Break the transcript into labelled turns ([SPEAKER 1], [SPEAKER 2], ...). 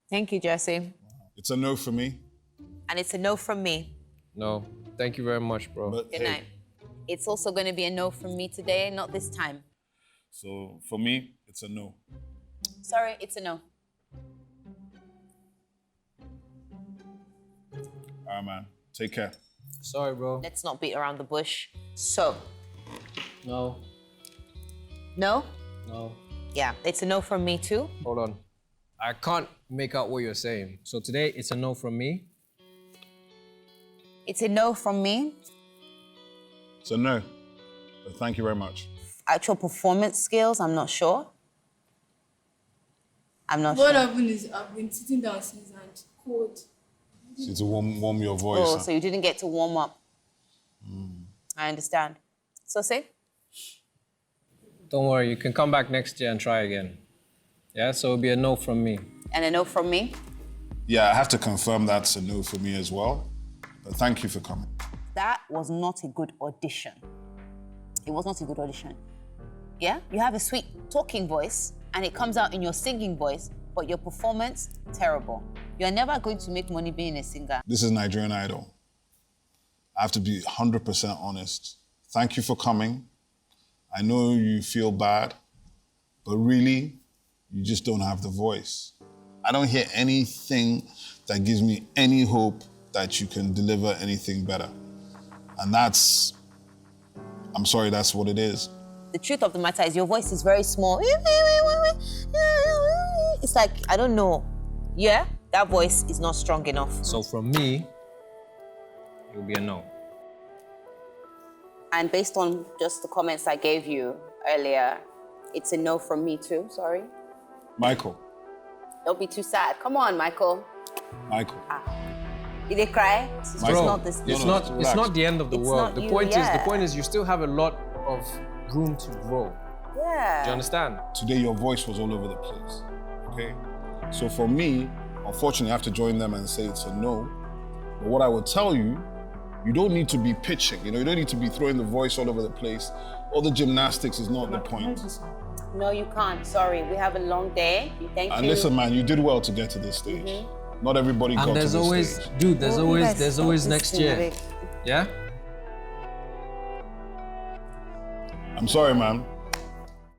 [SPEAKER 1] Thank you, Jesse.
[SPEAKER 2] It's a no for me.
[SPEAKER 1] And it's a no from me.
[SPEAKER 3] No, thank you very much, bro.
[SPEAKER 2] But
[SPEAKER 1] Good
[SPEAKER 2] hey,
[SPEAKER 1] night. It's also going to be a no from me today, not this time.
[SPEAKER 2] so for me, it's a no.
[SPEAKER 1] Sorry, it's a no.
[SPEAKER 2] All right, man. Take care.
[SPEAKER 3] Sorry, bro.
[SPEAKER 1] Let's not beat around the bush. So,
[SPEAKER 3] No,
[SPEAKER 1] no?
[SPEAKER 3] no.
[SPEAKER 1] Yeah, it's a no from me too.
[SPEAKER 3] Hold on. I can't make out what you're saying. So today, it's a no from me.
[SPEAKER 1] It's a no from me.
[SPEAKER 2] It's a no. But thank you very much.
[SPEAKER 1] Actual performance skills, I'm not sure. I'm not
[SPEAKER 4] What
[SPEAKER 1] sure.
[SPEAKER 4] happened is I've been sitting down since and cold.
[SPEAKER 2] So to warm your voice.
[SPEAKER 1] Oh,
[SPEAKER 2] huh?
[SPEAKER 1] so you didn't get to warm up. I understand. So say?
[SPEAKER 3] Don't worry, you can come back next year and try again. Yeah, so it'll be a no from me.
[SPEAKER 1] And a no from me.
[SPEAKER 2] Yeah, I have to confirm that's a no for me as well. But thank you for coming.
[SPEAKER 1] That was not a good audition. It was not a good audition. Yeah? You have a sweet talking voice and it comes out in your singing voice, but your performance, terrible. You're never going to make money being a singer.
[SPEAKER 2] This is Nigerian Idol. I have to be 100% honest. Thank you for coming. I know you feel bad, but really, you just don't have the voice. I don't hear anything that gives me any hope that you can deliver anything better. And that's, I'm sorry, that's what it is.
[SPEAKER 1] The truth of the matter is your voice is very small. It's like, I don't know. Yeah? That voice is not strong enough.
[SPEAKER 3] So from me, it'll be a no.
[SPEAKER 1] And based on just the comments I gave you earlier, it's a no from me too, sorry.
[SPEAKER 2] Michael,
[SPEAKER 1] Don't be too sad. Come on, Michael.
[SPEAKER 2] Michael.
[SPEAKER 1] Did they cry? It's just
[SPEAKER 2] Bro,
[SPEAKER 1] not this.
[SPEAKER 3] It's
[SPEAKER 2] No,
[SPEAKER 3] not.
[SPEAKER 2] relax.
[SPEAKER 3] It's not the end of the
[SPEAKER 1] It's
[SPEAKER 3] world.
[SPEAKER 1] not
[SPEAKER 3] The
[SPEAKER 1] you,
[SPEAKER 3] point
[SPEAKER 1] yeah.
[SPEAKER 3] is, you still have a lot of room to grow. Do you
[SPEAKER 1] Yeah.
[SPEAKER 3] understand?
[SPEAKER 2] Today your voice was all over the place, okay? So for me, unfortunately, I have to join them and say it's a no. But what I would tell you, you don't need to be pitching, you don't need to be throwing the voice all over the place. All the gymnastics is not the point.
[SPEAKER 1] No, you can't. Sorry. We have a long day. Thank
[SPEAKER 2] And
[SPEAKER 1] you.
[SPEAKER 2] listen, man, you did well to get to this stage. Not everybody got
[SPEAKER 3] And
[SPEAKER 2] to
[SPEAKER 3] there's
[SPEAKER 2] this
[SPEAKER 3] always,
[SPEAKER 2] stage.
[SPEAKER 3] dude. There's
[SPEAKER 1] Oh, you
[SPEAKER 3] always,
[SPEAKER 1] guys
[SPEAKER 3] there's
[SPEAKER 1] stop
[SPEAKER 3] always
[SPEAKER 1] this
[SPEAKER 3] next
[SPEAKER 1] thing,
[SPEAKER 3] year.
[SPEAKER 1] Vic.
[SPEAKER 3] Yeah.
[SPEAKER 2] I'm sorry, man.